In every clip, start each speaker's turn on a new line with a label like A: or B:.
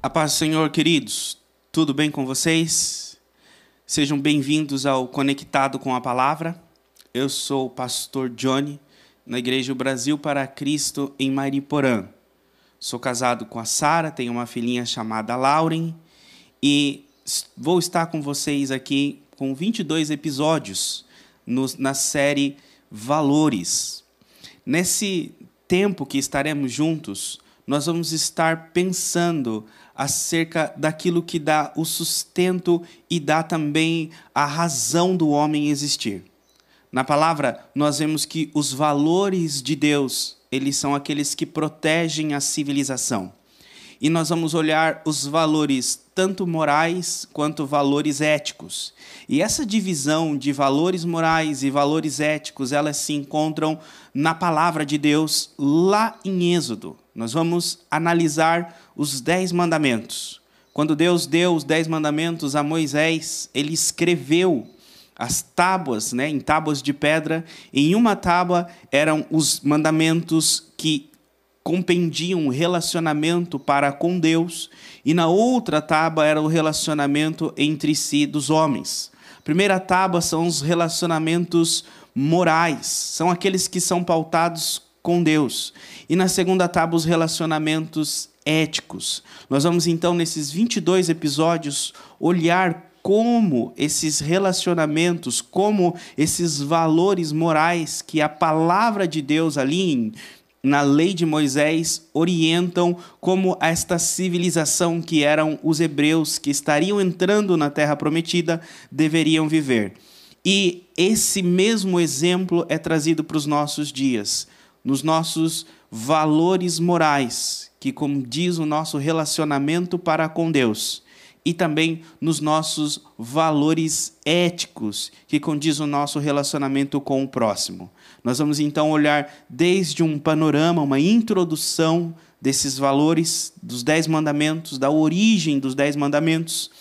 A: A paz do Senhor, queridos, tudo bem com vocês? Sejam bem-vindos ao Conectado com a Palavra. Eu sou o pastor Johnny, na Igreja Brasil para Cristo, em Mariporã. Sou casado com a Sara, tenho uma filhinha chamada Lauren e vou estar com vocês aqui com 22 episódios na série Valores. Nesse tempo que estaremos juntos, nós vamos estar pensando acerca daquilo que dá o sustento e dá também a razão do homem existir. Na palavra, nós vemos que os valores de Deus, eles são aqueles que protegem a civilização. E nós vamos olhar os valores tanto morais quanto valores éticos. E essa divisão de valores morais e valores éticos, elas se encontram na palavra de Deus lá em Êxodo. Nós vamos analisar os 10 mandamentos. Quando Deus deu os 10 mandamentos a Moisés, ele escreveu as tábuas, em tábuas de pedra. Em uma tábua eram os mandamentos que compreendiam o relacionamento para com Deus, e na outra tábua era o relacionamento entre si dos homens. A primeira tábua são os relacionamentos morais, são aqueles que são pautados com Deus. E na segunda tábua, os relacionamentos éticos. Nós vamos então, nesses 22 episódios, olhar como esses relacionamentos, como esses valores morais que a palavra de Deus ali na lei de Moisés orientam como esta civilização que eram os hebreus que estariam entrando na terra prometida deveriam viver. E esse mesmo exemplo é trazido para os nossos dias, nos nossos valores morais, que condiz o nosso relacionamento para com Deus, e também nos nossos valores éticos, que condiz o nosso relacionamento com o próximo. Nós vamos então olhar desde um panorama, uma introdução desses valores, dos 10 mandamentos, da origem dos 10 mandamentos,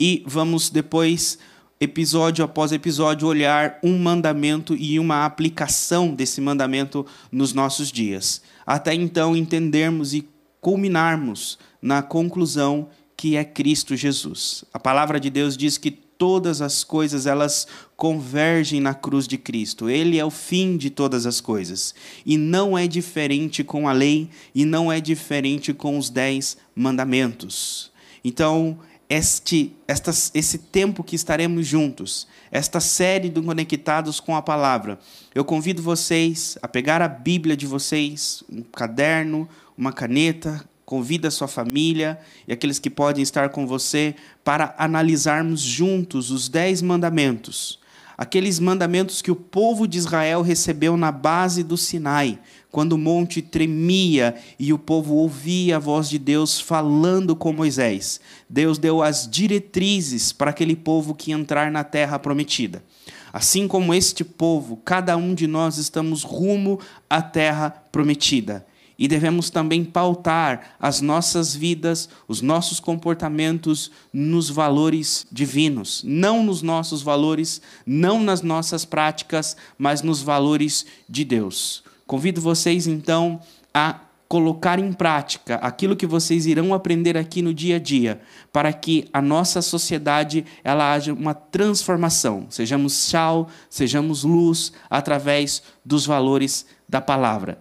A: e vamos depois, episódio após episódio, olhar um mandamento e uma aplicação desse mandamento nos nossos dias. Até então entendermos e culminarmos na conclusão que é Cristo Jesus. A palavra de Deus diz que todas as coisas elas convergem na cruz de Cristo. Ele é o fim de todas as coisas. E não é diferente com a lei, e não é diferente com os 10 mandamentos. Então, esse tempo que estaremos juntos, esta série do Conectados com a Palavra, eu convido vocês a pegar a Bíblia de vocês, um caderno, uma caneta, convida a sua família e aqueles que podem estar com você para analisarmos juntos os 10 mandamentos. Aqueles mandamentos que o povo de Israel recebeu na base do Sinai, quando o monte tremia e o povo ouvia a voz de Deus falando com Moisés. Deus deu as diretrizes para aquele povo que entrar na terra prometida. Assim como este povo, cada um de nós estamos rumo à terra prometida. E devemos também pautar as nossas vidas, os nossos comportamentos nos valores divinos. Não nos nossos valores, não nas nossas práticas, mas nos valores de Deus. Convido vocês, então, a colocar em prática aquilo que vocês irão aprender aqui no dia a dia, para que a nossa sociedade ela haja uma transformação. Sejamos sal, sejamos luz, através dos valores da palavra.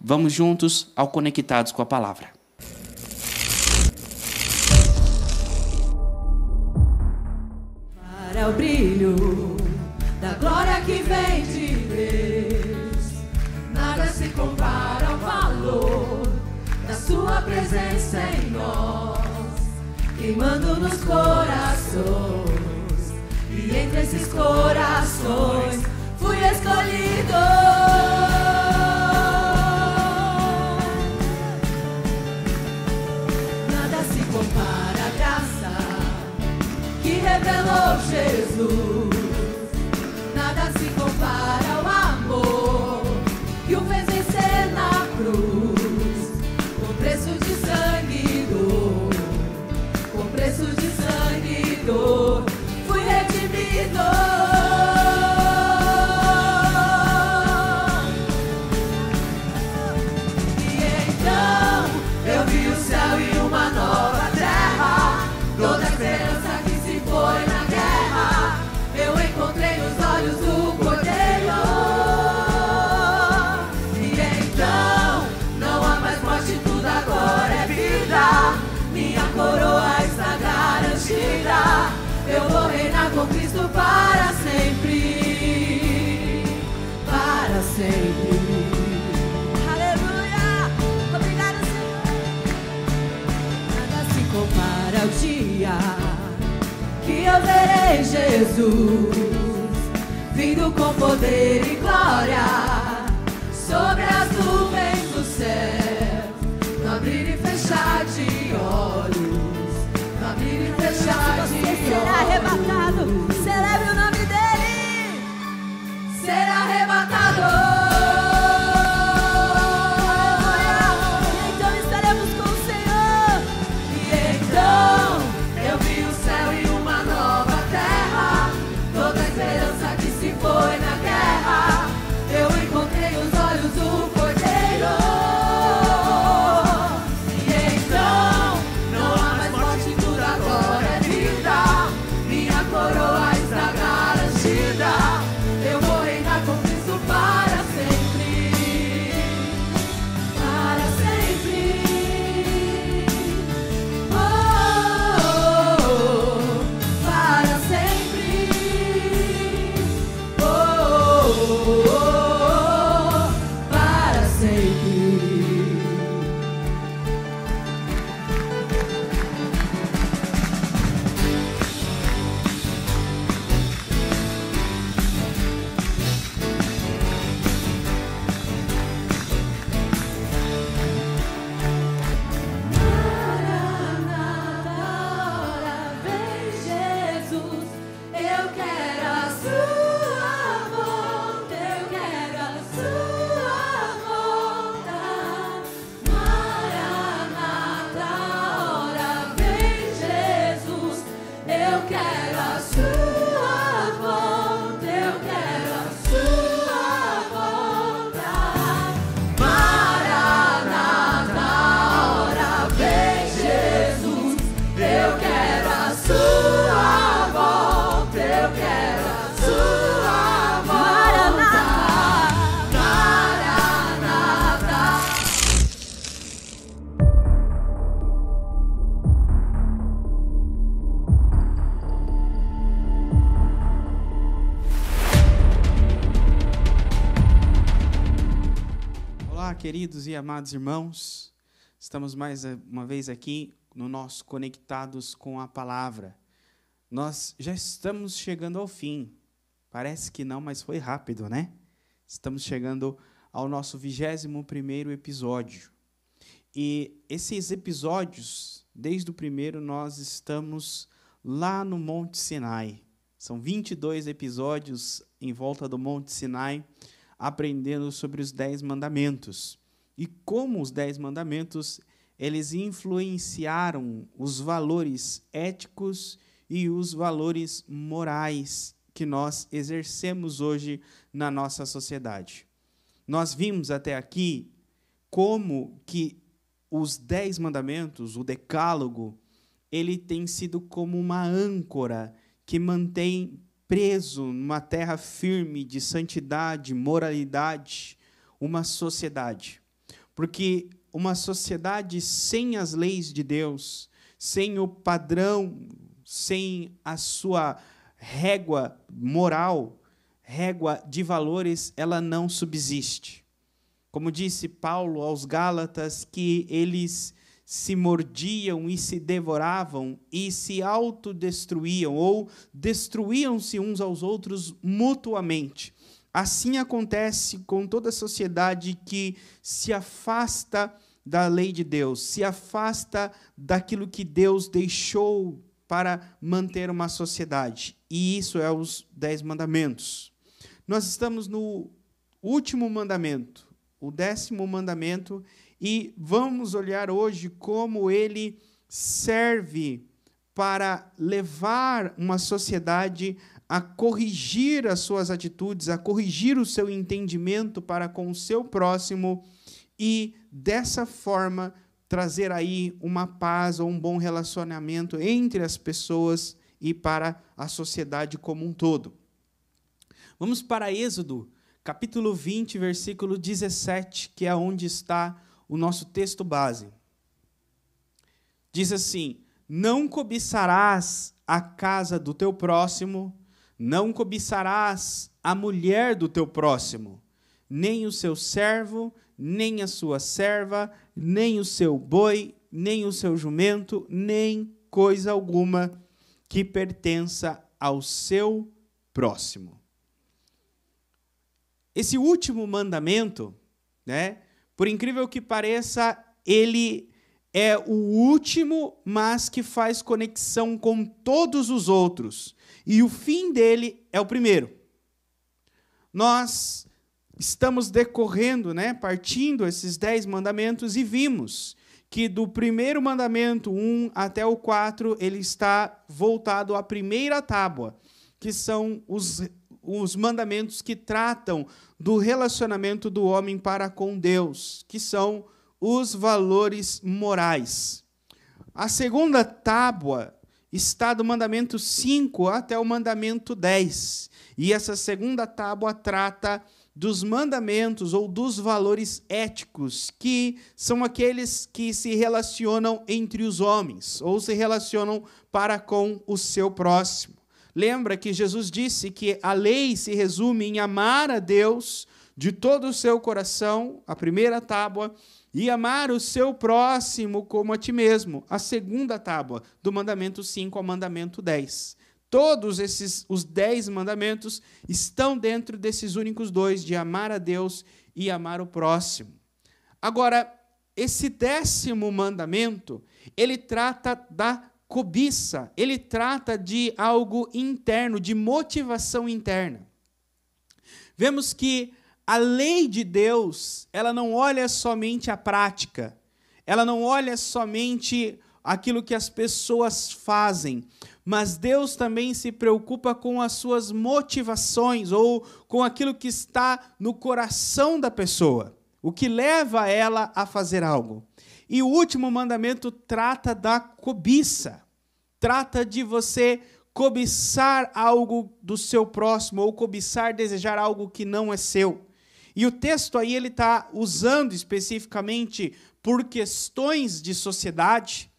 A: Vamos juntos ao Conectados com a Palavra.
B: Para o brilho da glória que vem de Deus, nada se compara ao valor da sua presença em nós, queimando nos corações, e entre esses corações fui escolhido. Compara a graça que revelou Jesus, nada se compara ao amor que o fez vencer na cruz, com preço de sangue dor, com preço de sangue dor, fui redimido. Jesus, vindo com poder e glória, sobre as nuvens do céu, no abrir e fechar de olhos, no abrir e fechar de olhos.
C: Você será arrebatado, celebre o nome dele.
B: Será arrebatado. Foi na guerra, eu encontrei os olhos do Cordeiro. E então, não há mais morte, tudo agora é vida. Minha coroa está garantida. Eu vou reinar com Cristo para sempre. Para sempre. Oh, oh, oh, para sempre. Para sempre. Maranata, vem Jesus, eu quero a sua volta, eu quero a sua volta. Maranata, ora vem Jesus, eu quero a sua volta, eu quero a sua volta. Maranata, ora vem Jesus, eu quero a sua volta, eu quero a sua volta. Maranata.
A: Olá, queridos e amados irmãos. Estamos mais uma vez aqui no nosso Conectados com a Palavra. Nós já estamos chegando ao fim. Parece que não, mas foi rápido, né? Estamos chegando ao nosso 21º episódio. E esses episódios, desde o primeiro, nós estamos lá no Monte Sinai. São 22 episódios em volta do Monte Sinai, aprendendo sobre os 10 mandamentos. E como os 10 mandamentos, eles influenciaram os valores éticos e os valores morais que nós exercemos hoje na nossa sociedade. Nós vimos até aqui como que os 10 mandamentos, o decálogo, ele tem sido como uma âncora que mantém preso numa terra firme de santidade, moralidade, uma sociedade. Porque uma sociedade sem as leis de Deus, sem o padrão, sem a sua régua moral, régua de valores, ela não subsiste. Como disse Paulo aos Gálatas, que eles se mordiam e se devoravam e se autodestruíam, ou destruíam-se uns aos outros mutuamente. Assim acontece com toda a sociedade que se afasta da lei de Deus, se afasta daquilo que Deus deixou para manter uma sociedade. E isso é os 10 mandamentos. Nós estamos no último mandamento, o 10º mandamento, e vamos olhar hoje como ele serve para levar uma sociedade a corrigir as suas atitudes, a corrigir o seu entendimento para com o seu próximo e, dessa forma, trazer aí uma paz ou um bom relacionamento entre as pessoas e para a sociedade como um todo. Vamos para Êxodo, capítulo 20, versículo 17, que é onde está o nosso texto base. Diz assim: não cobiçarás a casa do teu próximo, não cobiçarás a mulher do teu próximo, nem o seu servo, nem a sua serva, nem o seu boi, nem o seu jumento, nem coisa alguma que pertença ao seu próximo. Esse último mandamento, né, por incrível que pareça, ele é o último, mas que faz conexão com todos os outros. E o fim dele é o primeiro. Nós estamos decorrendo, né, partindo esses 10 mandamentos e vimos que do primeiro mandamento, 1 até o 4, ele está voltado à primeira tábua, que são os mandamentos que tratam do relacionamento do homem para com Deus, que são os valores morais. A segunda tábua está do mandamento 5 até o mandamento 10. E essa segunda tábua trata dos mandamentos ou dos valores éticos, que são aqueles que se relacionam entre os homens, ou se relacionam para com o seu próximo. Lembra que Jesus disse que a lei se resume em amar a Deus de todo o seu coração, a primeira tábua, e amar o seu próximo como a ti mesmo, a segunda tábua, do mandamento 5 ao mandamento 10. Todos os 10 mandamentos estão dentro desses únicos 2, de amar a Deus e amar o próximo. Agora, esse 10º mandamento, ele trata da cobiça, ele trata de algo interno, de motivação interna. Vemos que a lei de Deus, ela não olha somente a prática, ela não olha somente aquilo que as pessoas fazem, mas Deus também se preocupa com as suas motivações, ou com aquilo que está no coração da pessoa, o que leva ela a fazer algo. E o último mandamento trata da cobiça, trata de você cobiçar algo do seu próximo, ou cobiçar, desejar algo que não é seu. E o texto aí ele está usando especificamente por questões de sociedade.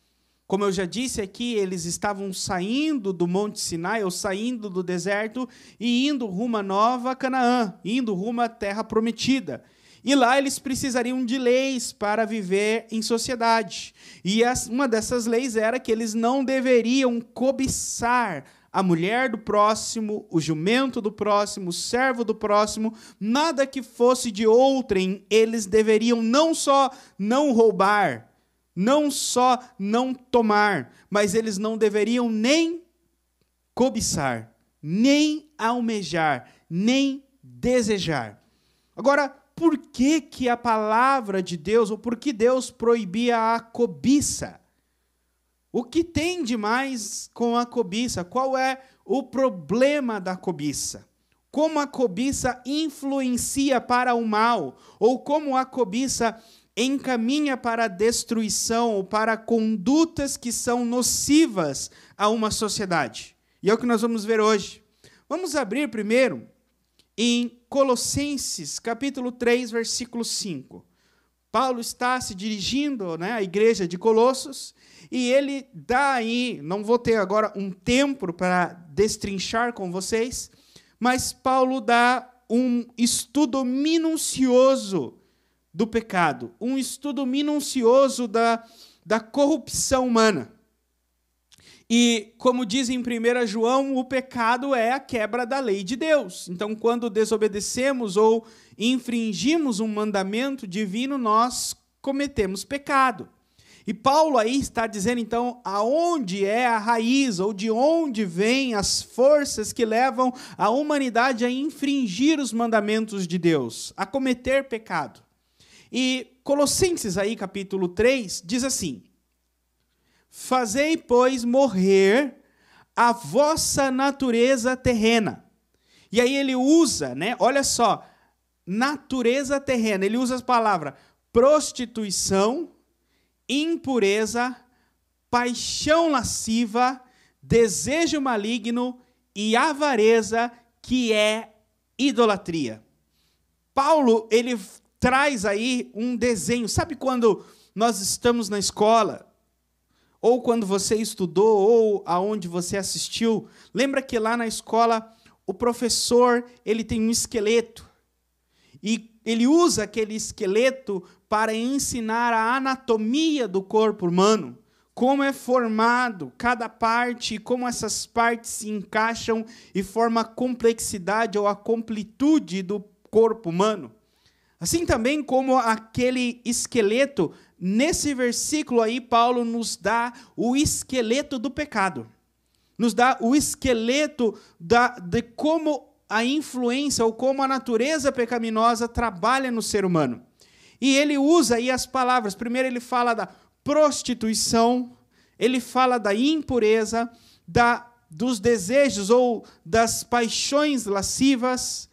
A: Como eu já disse aqui, eles estavam saindo do Monte Sinai, ou saindo do deserto, e indo rumo a Nova Canaã, indo rumo à Terra Prometida. E lá eles precisariam de leis para viver em sociedade. E uma dessas leis era que eles não deveriam cobiçar a mulher do próximo, o jumento do próximo, o servo do próximo, nada que fosse de outrem. Eles deveriam não só não roubar, não só não tomar, mas eles não deveriam nem cobiçar, nem almejar, nem desejar. Agora, por que a palavra de Deus, ou por que Deus proibia a cobiça? O que tem de mais com a cobiça? Qual é o problema da cobiça? Como a cobiça influencia para o mal? Ou como a cobiça encaminha para a destruição, ou para condutas que são nocivas a uma sociedade? E é o que nós vamos ver hoje. Vamos abrir primeiro em Colossenses, capítulo 3, versículo 5. Paulo está se dirigindo, né, à igreja de Colossos, e ele dá aí, não vou ter agora um tempo para destrinchar com vocês, mas Paulo dá um estudo minucioso do pecado, um estudo minucioso da corrupção humana. E, como diz em 1 João, o pecado é a quebra da lei de Deus. Então, quando desobedecemos ou infringimos um mandamento divino, nós cometemos pecado. E Paulo aí está dizendo, então, aonde é a raiz, ou de onde vêm as forças que levam a humanidade a infringir os mandamentos de Deus, a cometer pecado. E Colossenses aí, capítulo 3, diz assim: fazei, pois, morrer a vossa natureza terrena. E aí ele usa, né? Olha só, natureza terrena. Ele usa as palavras prostituição, impureza, paixão lasciva, desejo maligno e avareza, que é idolatria. Paulo, ele traz aí um desenho. Sabe quando nós estamos na escola, ou quando você estudou, ou aonde você assistiu, lembra que lá na escola o professor ele tem um esqueleto, e ele usa aquele esqueleto para ensinar a anatomia do corpo humano, como é formado cada parte, como essas partes se encaixam e formam a complexidade ou a completude do corpo humano. Assim também como aquele esqueleto, nesse versículo aí, Paulo nos dá o esqueleto do pecado. Nos dá o esqueleto de como a influência ou como a natureza pecaminosa trabalha no ser humano. E ele usa aí as palavras. Primeiro ele fala da prostituição, ele fala da impureza, dos desejos ou das paixões lascivas.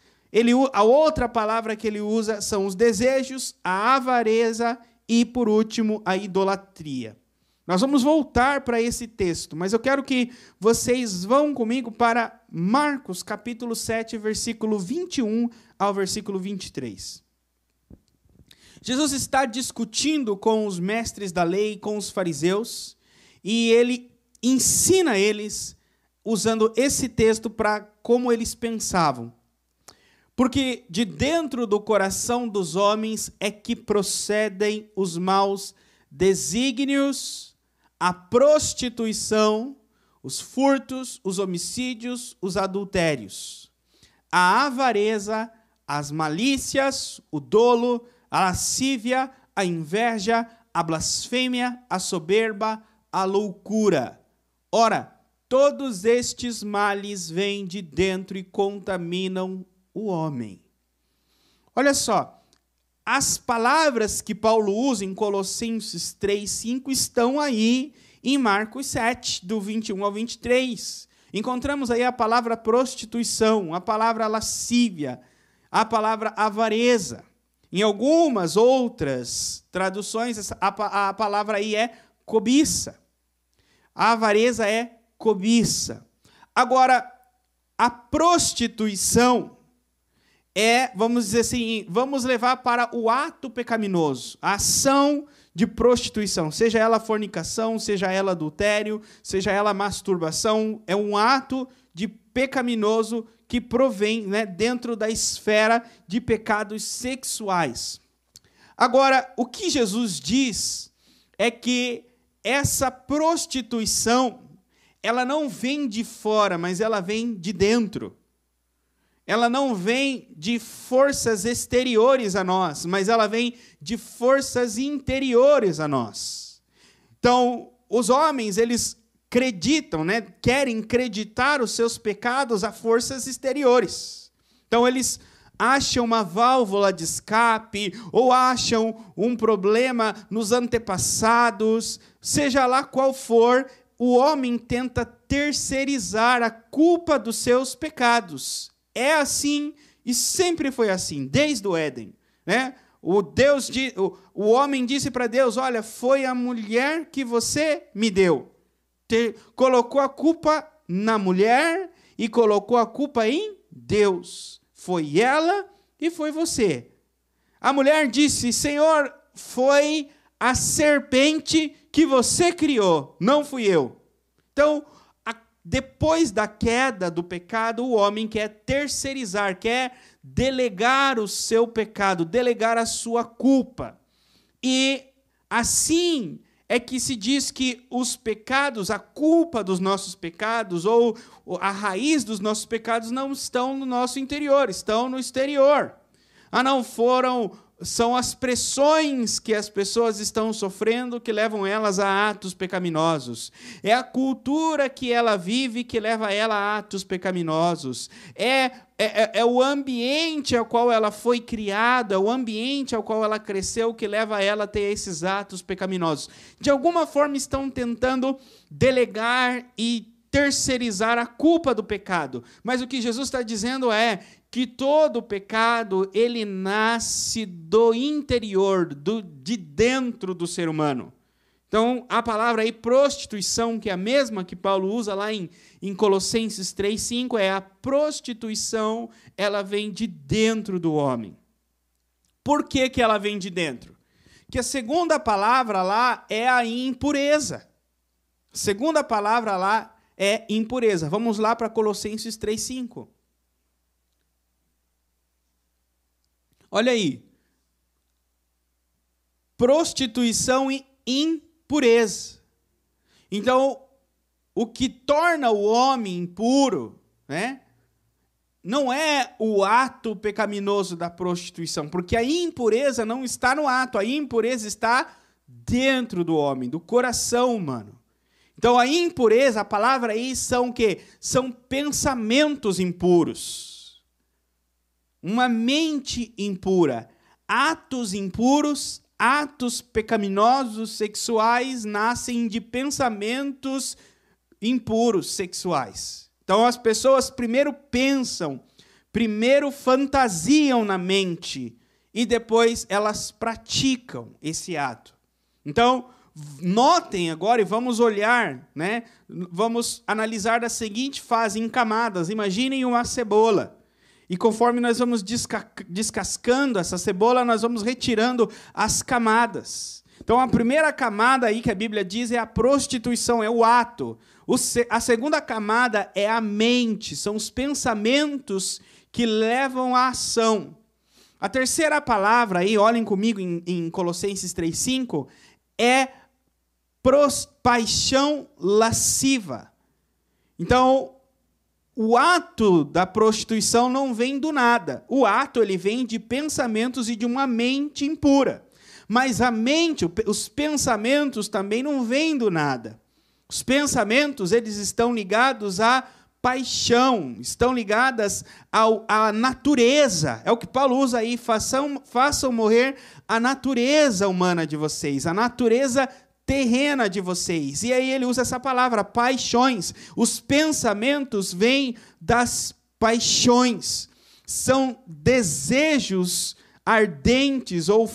A: A outra palavra que ele usa são os desejos, a avareza e, por último, a idolatria. Nós vamos voltar para esse texto, mas eu quero que vocês vão comigo para Marcos, capítulo 7, versículo 21 ao versículo 23. Jesus está discutindo com os mestres da lei, com os fariseus, e ele ensina eles, usando esse texto, para como eles pensavam. Porque de dentro do coração dos homens é que procedem os maus desígnios, a prostituição, os furtos, os homicídios, os adultérios, a avareza, as malícias, o dolo, a lascívia, a inveja, a blasfêmia, a soberba, a loucura. Ora, todos estes males vêm de dentro e contaminam o homem. Olha só, as palavras que Paulo usa em Colossenses 3:5 estão aí em Marcos 7, do 21 ao 23. Encontramos aí a palavra prostituição, a palavra lascívia, a palavra avareza. Em algumas outras traduções, a palavra aí é cobiça. A avareza é cobiça. Agora, a prostituição vamos dizer assim, vamos levar para o ato pecaminoso, a ação de prostituição, seja ela fornicação, seja ela adultério, seja ela masturbação, é um ato de pecaminoso que provém, né, dentro da esfera de pecados sexuais. Agora, o que Jesus diz é que essa prostituição, ela não vem de fora, mas ela vem de dentro. Ela não vem de forças exteriores a nós, mas ela vem de forças interiores a nós. Então, os homens, eles acreditam, né, querem creditar os seus pecados a forças exteriores. Então, eles acham uma válvula de escape, ou acham um problema nos antepassados, seja lá qual for, o homem tenta terceirizar a culpa dos seus pecados. É assim e sempre foi assim, desde o Éden, né? O homem disse para Deus: olha, foi a mulher que você me deu. Colocou a culpa na mulher e colocou a culpa em Deus. Foi ela e foi você. A mulher disse: Senhor, foi a serpente que você criou, não fui eu. Então, depois da queda do pecado, o homem quer terceirizar, quer delegar o seu pecado, delegar a sua culpa. E assim é que se diz que os pecados, a culpa dos nossos pecados, ou a raiz dos nossos pecados, não estão no nosso interior, estão no exterior. São as pressões que as pessoas estão sofrendo que levam elas a atos pecaminosos. É a cultura que ela vive que leva ela a atos pecaminosos. É o ambiente ao qual ela foi criada, o ambiente ao qual ela cresceu que leva ela a ter esses atos pecaminosos. De alguma forma estão tentando delegar e terceirizar a culpa do pecado. Mas o que Jesus está dizendo é que todo pecado, ele nasce do interior, de dentro do ser humano. Então, a palavra aí, prostituição, que é a mesma que Paulo usa lá em Colossenses 3:5, é a prostituição, ela vem de dentro do homem. Por que ela vem de dentro? Que a segunda palavra lá é a impureza. A segunda palavra lá é impureza. Vamos lá para Colossenses 3:5. Olha aí. Prostituição e impureza. Então, o que torna o homem impuro, né, não é o ato pecaminoso da prostituição, porque a impureza não está no ato, a impureza está dentro do homem, do coração humano. Então, a impureza, a palavra aí são o quê? São pensamentos impuros. Uma mente impura. Atos impuros, atos pecaminosos sexuais nascem de pensamentos impuros sexuais. Então, as pessoas primeiro pensam, primeiro fantasiam na mente e depois elas praticam esse ato. Então, notem agora e vamos olhar, né? Vamos analisar da seguinte fase em camadas. Imaginem uma cebola. E conforme nós vamos descascando essa cebola, nós vamos retirando as camadas. Então, a primeira camada aí que a Bíblia diz é a prostituição, é o ato. A segunda camada é a mente, são os pensamentos que levam à ação. A terceira palavra aí, olhem comigo em Colossenses 3:5, é paixão lasciva. Então, o ato da prostituição não vem do nada. O ato ele vem de pensamentos e de uma mente impura. Mas a mente, os pensamentos também não vêm do nada. Os pensamentos, eles estão ligados à paixão, estão ligadas à natureza. É o que Paulo usa aí, façam morrer a natureza humana de vocês, a natureza terrena de vocês. E aí ele usa essa palavra, paixões. Os pensamentos vêm das paixões. São desejos ardentes, ou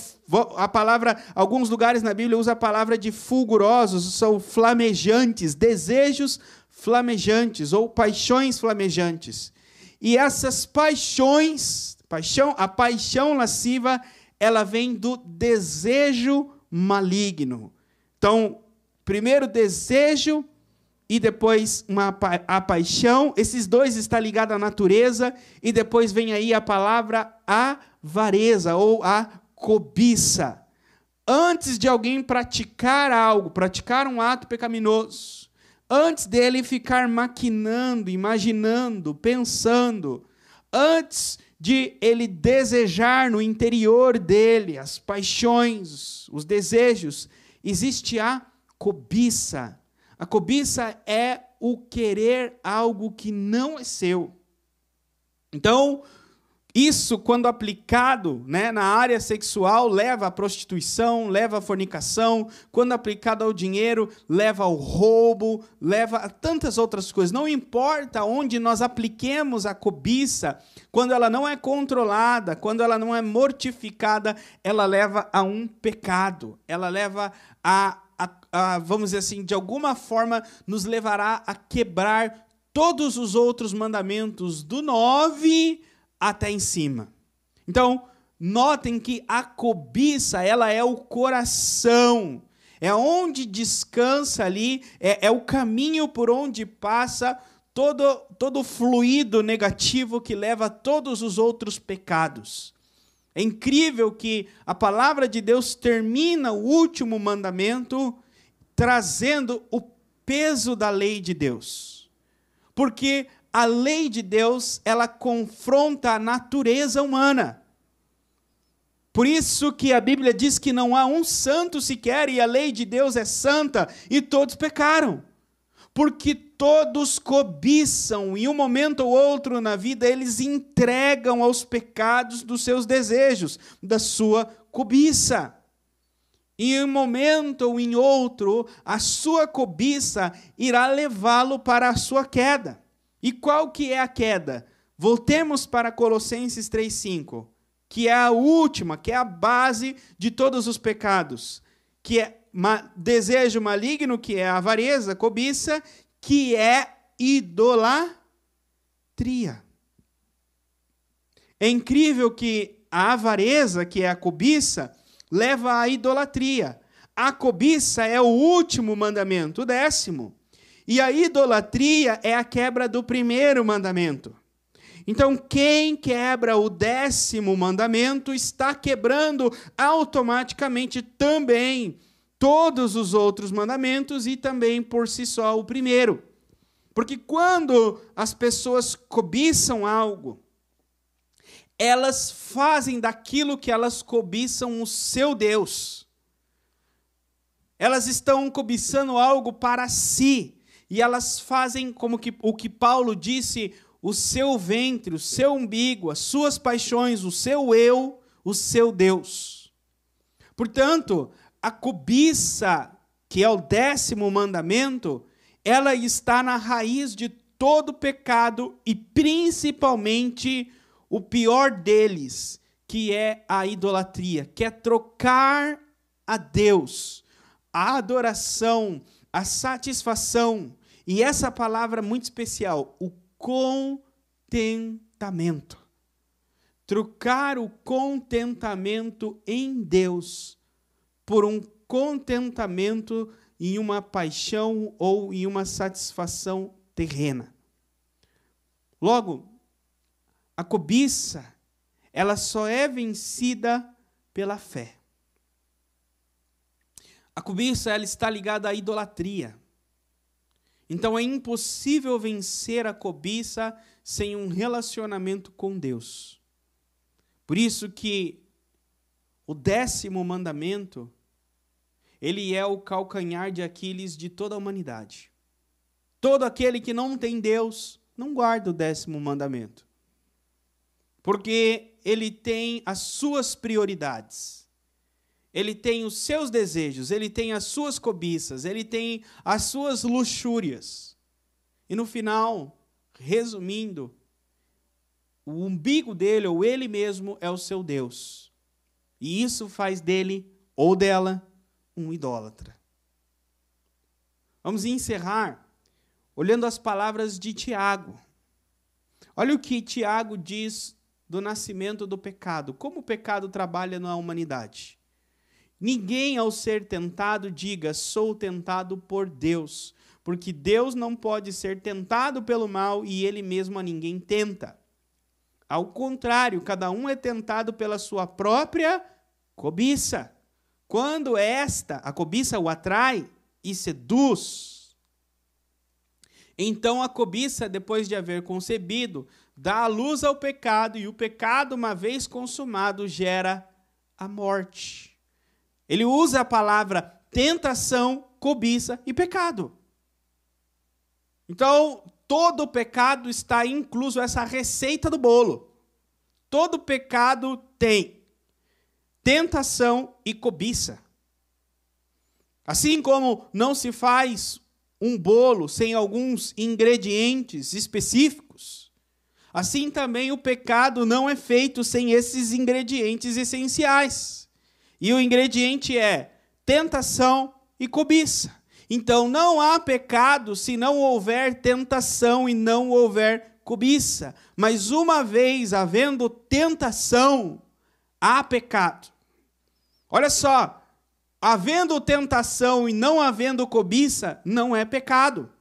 A: a palavra, alguns lugares na Bíblia usa a palavra de fulgurosos, são flamejantes, desejos flamejantes, ou paixões flamejantes. E essas paixões, a paixão lasciva, ela vem do desejo maligno. Então, primeiro desejo e depois a paixão. Esses dois estão ligados à natureza. E depois vem aí a palavra avareza ou a cobiça. Antes de alguém praticar algo, praticar um ato pecaminoso, antes dele ficar maquinando, imaginando, pensando, antes de ele desejar no interior dele as paixões, os desejos, existe a cobiça. A cobiça é o querer algo que não é seu. Então, isso, quando aplicado, né, na área sexual, leva à prostituição, leva à fornicação. Quando aplicado ao dinheiro, leva ao roubo, leva a tantas outras coisas. Não importa onde nós apliquemos a cobiça, quando ela não é controlada, quando ela não é mortificada, ela leva a um pecado. Ela leva vamos dizer assim, de alguma forma, nos levará a quebrar todos os outros mandamentos do 9 até em cima. Então, notem que a cobiça, ela é o coração, é onde descansa ali, é o caminho por onde passa todo o fluido negativo que leva a todos os outros pecados. É incrível que a palavra de Deus termina o último mandamento trazendo o peso da lei de Deus. Porque a lei de Deus, ela confronta a natureza humana. Por isso que a Bíblia diz que não há um santo sequer, e a lei de Deus é santa, e todos pecaram. Porque todos cobiçam, em um momento ou outro na vida, eles entregam aos pecados dos seus desejos, da sua cobiça. E em um momento ou em outro, a sua cobiça irá levá-lo para a sua queda. E qual que é a queda? Voltemos para Colossenses 3:5, que é a última, que é a base de todos os pecados, que é desejo maligno, que é a avareza, cobiça, que é idolatria. É incrível que a avareza, que é a cobiça, leva à idolatria. A cobiça é o último mandamento, o 10º. E a idolatria é a quebra do primeiro mandamento. Então, quem quebra o 10º mandamento está quebrando automaticamente também todos os outros mandamentos e também por si só o primeiro. Porque quando as pessoas cobiçam algo, elas fazem daquilo que elas cobiçam o seu Deus. Elas estão cobiçando algo para si. E elas fazem como que o que Paulo disse, o seu ventre, o seu umbigo, as suas paixões, o seu eu, o seu Deus. Portanto, a cobiça, que é o 10º mandamento, ela está na raiz de todo pecado e principalmente o pior deles, que é a idolatria, que é trocar a Deus, a adoração, a satisfação, e essa palavra muito especial, o contentamento. Trocar o contentamento em Deus por um contentamento em uma paixão ou em uma satisfação terrena. Logo, a cobiça, ela só é vencida pela fé. A cobiça, ela está ligada à idolatria. Então é impossível vencer a cobiça sem um relacionamento com Deus. Por isso que o 10º mandamento, ele é o calcanhar de Aquiles de toda a humanidade. Todo aquele que não tem Deus não guarda o 10º mandamento. Porque ele tem as suas prioridades. Ele tem os seus desejos, ele tem as suas cobiças, ele tem as suas luxúrias. E no final, resumindo, o umbigo dele, ou ele mesmo, é o seu Deus. E isso faz dele, ou dela, um idólatra. Vamos encerrar olhando as palavras de Tiago. Olha o que Tiago diz do nascimento do pecado. Como o pecado trabalha na humanidade. Ninguém, ao ser tentado, diga, sou tentado por Deus, porque Deus não pode ser tentado pelo mal e ele mesmo a ninguém tenta. Ao contrário, cada um é tentado pela sua própria cobiça. Quando a cobiça o atrai e seduz, então a cobiça, depois de haver concebido, dá a luz ao pecado, e o pecado, uma vez consumado, gera a morte. Ele usa a palavra tentação, cobiça e pecado. Então, todo pecado está incluso essa receita do bolo. Todo pecado tem tentação e cobiça. Assim como não se faz um bolo sem alguns ingredientes específicos, assim também o pecado não é feito sem esses ingredientes essenciais. E o ingrediente é tentação e cobiça. Então, não há pecado se não houver tentação e não houver cobiça. Mas uma vez havendo tentação, há pecado. Olha só, havendo tentação e não havendo cobiça, não é pecado.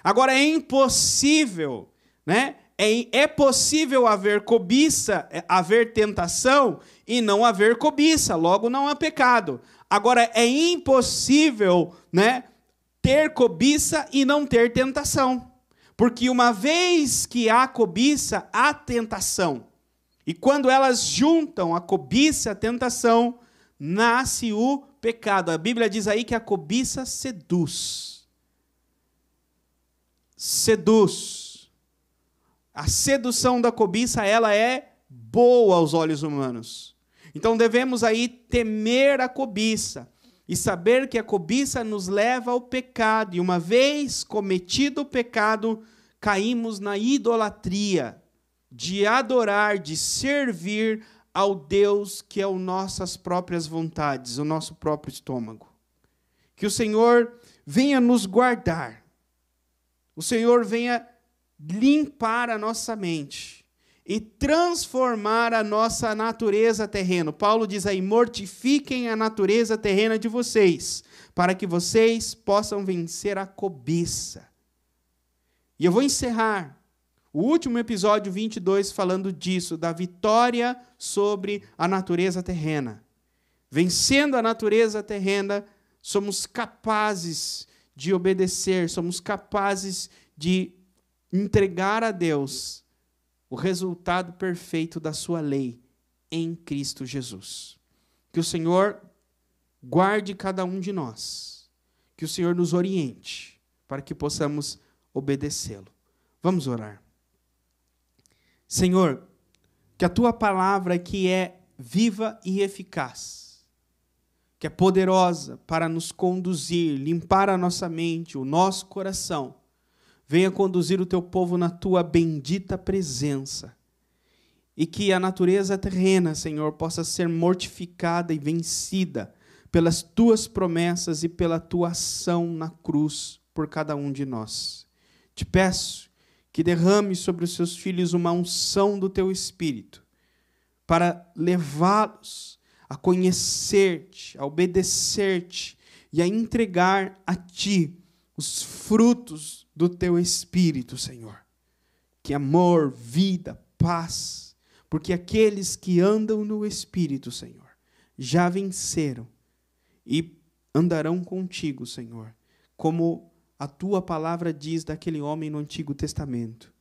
A: Agora, é impossível, né? É possível haver cobiça, haver tentação e não haver cobiça, logo não há pecado. Agora, é impossível, né, ter cobiça e não ter tentação. Porque uma vez que há cobiça, há tentação. E quando elas juntam a cobiça e a tentação, nasce o pecado. A Bíblia diz aí que a cobiça seduz. Seduz. A sedução da cobiça, ela é boa aos olhos humanos. Então devemos aí temer a cobiça e saber que a cobiça nos leva ao pecado. E uma vez cometido o pecado, caímos na idolatria de adorar, de servir ao Deus que é as nossas próprias vontades, o nosso próprio estômago. Que o Senhor venha nos guardar. O Senhor venha limpar a nossa mente e transformar a nossa natureza terrena. Paulo diz aí, mortifiquem a natureza terrena de vocês, para que vocês possam vencer a cobiça. E eu vou encerrar o último episódio 22 falando disso, da vitória sobre a natureza terrena. vencendo a natureza terrena, somos capazes de obedecer, somos capazes de entregar a Deus o resultado perfeito da sua lei em Cristo Jesus. Que o Senhor guarde cada um de nós, que o Senhor nos oriente para que possamos obedecê-lo. Vamos orar. Senhor, que a tua palavra, que é viva e eficaz, que é poderosa para nos conduzir, limpar a nossa mente, o nosso coração, venha conduzir o teu povo na tua bendita presença. E que a natureza terrena, Senhor, possa ser mortificada e vencida pelas tuas promessas e pela tua ação na cruz por cada um de nós. Te peço que derrame sobre os seus filhos uma unção do teu Espírito, para levá-los a conhecer-te, a obedecer-te e a entregar a ti os frutos do teu Espírito, Senhor. Que amor, vida, paz, porque aqueles que andam no Espírito, Senhor, já venceram e andarão contigo, Senhor, como a tua palavra diz daquele homem no Antigo Testamento,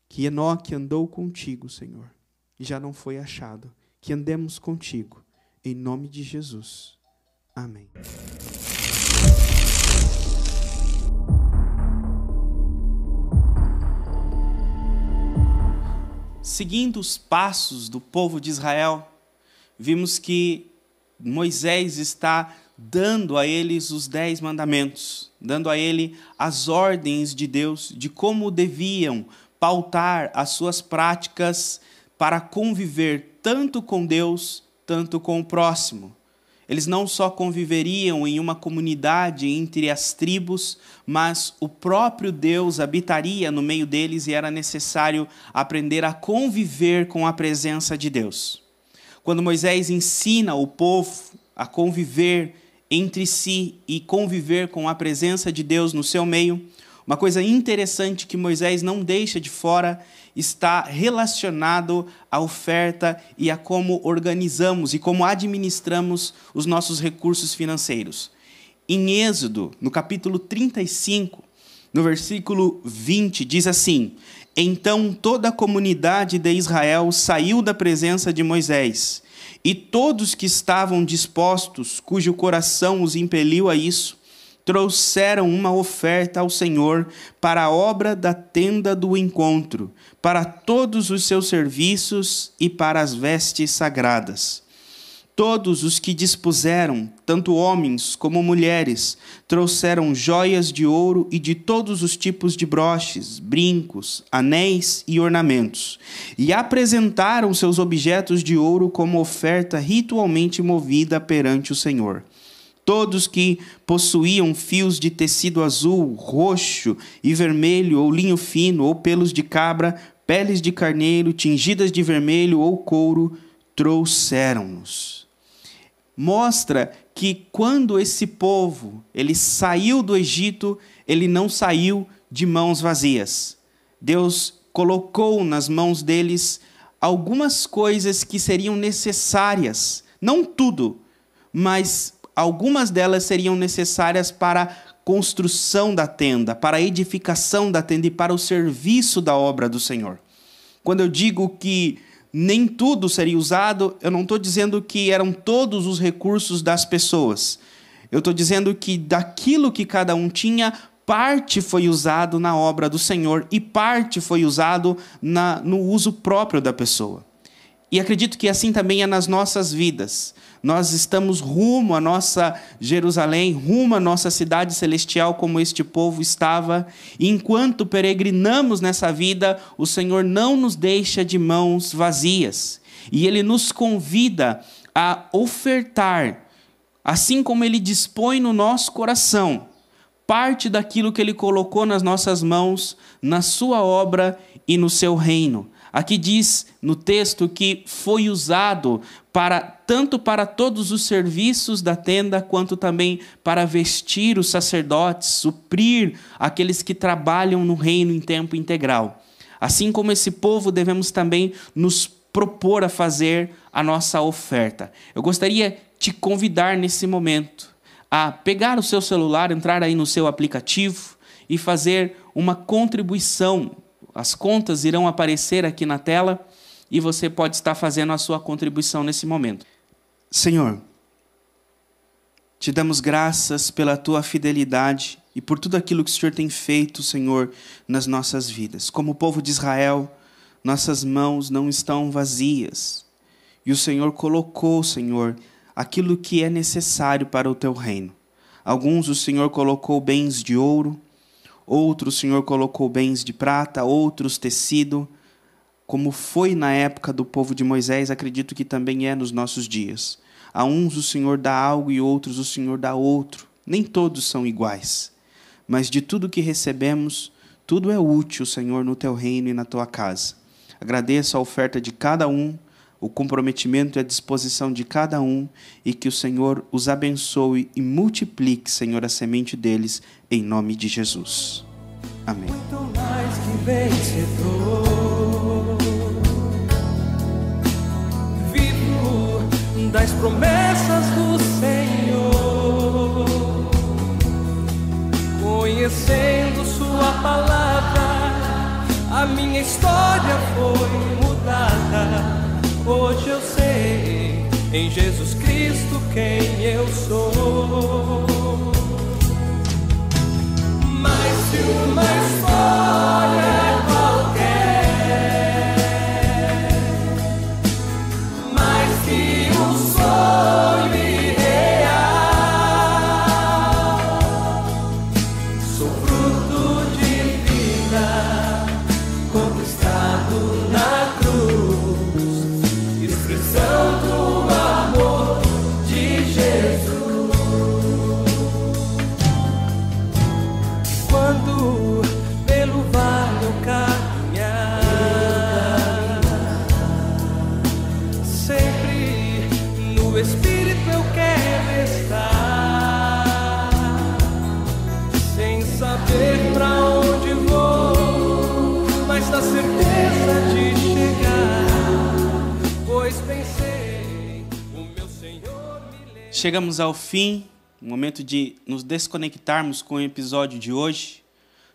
A: que Enoque andou contigo, Senhor, e já não foi achado. Que andemos contigo, em nome de Jesus. Amém. Seguindo os passos do povo de Israel, vimos que Moisés está dando a eles os 10 mandamentos, dando a ele as ordens de Deus, de como deviam pautar as suas práticas para conviver tanto com Deus, tanto com o próximo. Eles não só conviveriam em uma comunidade entre as tribos, mas o próprio Deus habitaria no meio deles e era necessário aprender a conviver com a presença de Deus. Quando Moisés ensina o povo a conviver entre si e conviver com a presença de Deus no seu meio, uma coisa interessante que Moisés não deixa de fora está relacionado à oferta e a como organizamos e como administramos os nossos recursos financeiros. Em Êxodo, no capítulo 35, no versículo 20, diz assim: Então toda a comunidade de Israel saiu da presença de Moisés, e todos que estavam dispostos, cujo coração os impeliu a isso, trouxeram uma oferta ao Senhor para a obra da tenda do encontro, para todos os seus serviços e para as vestes sagradas. Todos os que dispuseram, tanto homens como mulheres, trouxeram joias de ouro e de todos os tipos de broches, brincos, anéis e ornamentos, e apresentaram seus objetos de ouro como oferta ritualmente movida perante o Senhor. Todos que possuíam fios de tecido azul, roxo e vermelho, ou linho fino, ou pelos de cabra, peles de carneiro, tingidas de vermelho ou couro, trouxeram-nos. Mostra que quando esse povo ele saiu do Egito, ele não saiu de mãos vazias. Deus colocou nas mãos deles algumas coisas que seriam necessárias, não tudo, mas algumas delas seriam necessárias para a construção da tenda, para a edificação da tenda e para o serviço da obra do Senhor. Quando eu digo que nem tudo seria usado, eu não estou dizendo que eram todos os recursos das pessoas. Eu estou dizendo que daquilo que cada um tinha, parte foi usado na obra do Senhor e parte foi usado no uso próprio da pessoa. E acredito que assim também é nas nossas vidas. Nós estamos rumo à nossa Jerusalém, rumo à nossa cidade celestial, como este povo estava. E enquanto peregrinamos nessa vida, o Senhor não nos deixa de mãos vazias. E Ele nos convida a ofertar, assim como Ele dispõe no nosso coração, parte daquilo que Ele colocou nas nossas mãos, na sua obra e no seu reino. Aqui diz no texto que foi usado tanto para todos os serviços da tenda, quanto também para vestir os sacerdotes, suprir aqueles que trabalham no reino em tempo integral. Assim como esse povo, devemos também nos propor a fazer a nossa oferta. Eu gostaria de te convidar nesse momento a pegar o seu celular, entrar aí no seu aplicativo e fazer uma contribuição. As contas irão aparecer aqui na tela e você pode estar fazendo a sua contribuição nesse momento. Senhor, te damos graças pela tua fidelidade e por tudo aquilo que o Senhor tem feito, Senhor, nas nossas vidas. Como povo de Israel, nossas mãos não estão vazias. E o Senhor colocou, Senhor, aquilo que é necessário para o teu reino. Alguns o Senhor colocou bens de ouro, outros o Senhor colocou bens de prata, outros tecido, como foi na época do povo de Moisés, acredito que também é nos nossos dias. A uns o Senhor dá algo e outros o Senhor dá outro. Nem todos são iguais. Mas de tudo que recebemos, tudo é útil, Senhor, no teu reino e na tua casa. Agradeço a oferta de cada um, o comprometimento e a disposição de cada um, e que o Senhor os abençoe e multiplique, Senhor, a semente deles, em nome de Jesus. Amém.
D: Muito mais que vencedor, vivo das promessas do Senhor, conhecendo sua palavra, a minha história foi mudada. Hoje eu sei em Jesus Cristo quem eu sou. Mas se uma história qualquer, mais que um sonho irreal, sou fruto de vida conquistado na cruz, expressão do amor de Jesus. Quando pelo vale eu caminhar, sempre no Espírito eu quero estar, sem saber pra onde vou, mas na certeza de chegar, pois pensei, o meu Senhor me leva.
A: Chegamos ao fim, momento de nos desconectarmos com o episódio de hoje.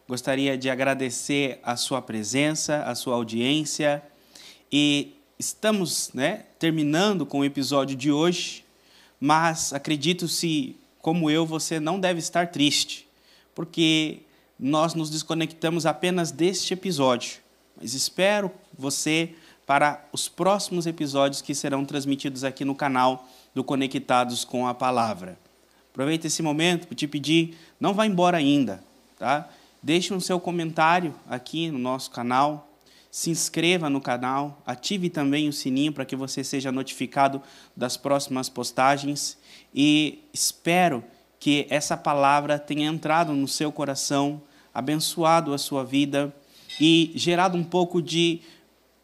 A: Gostaria de agradecer a sua presença, a sua audiência. E estamos, terminando com o episódio de hoje, mas acredito se, como eu, você não deve estar triste, porque nós nos desconectamos apenas deste episódio. Mas espero você para os próximos episódios que serão transmitidos aqui no canal do Conectados com a Palavra. Aproveita esse momento para te pedir, não vá embora ainda, tá? Deixe um seu comentário aqui no nosso canal, se inscreva no canal, ative também o sininho para que você seja notificado das próximas postagens e espero que essa palavra tenha entrado no seu coração, abençoado a sua vida e gerado um pouco de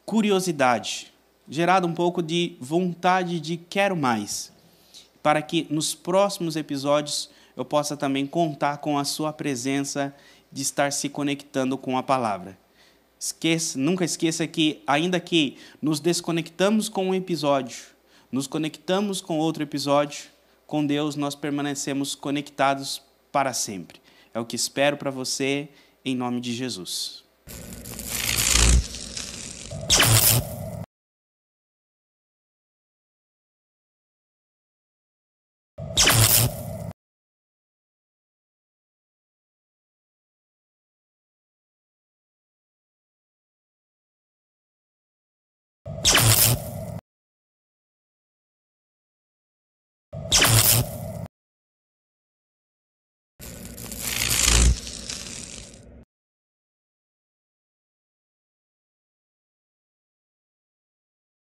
A: curiosidade, gerado um pouco de vontade de quero mais, para que nos próximos episódios eu possa também contar com a sua presença de estar se conectando com a palavra. Nunca esqueça que, ainda que nos desconectamos com um episódio, nos conectamos com outro episódio, com Deus nós permanecemos conectados para sempre. É o que espero para você, em nome de Jesus.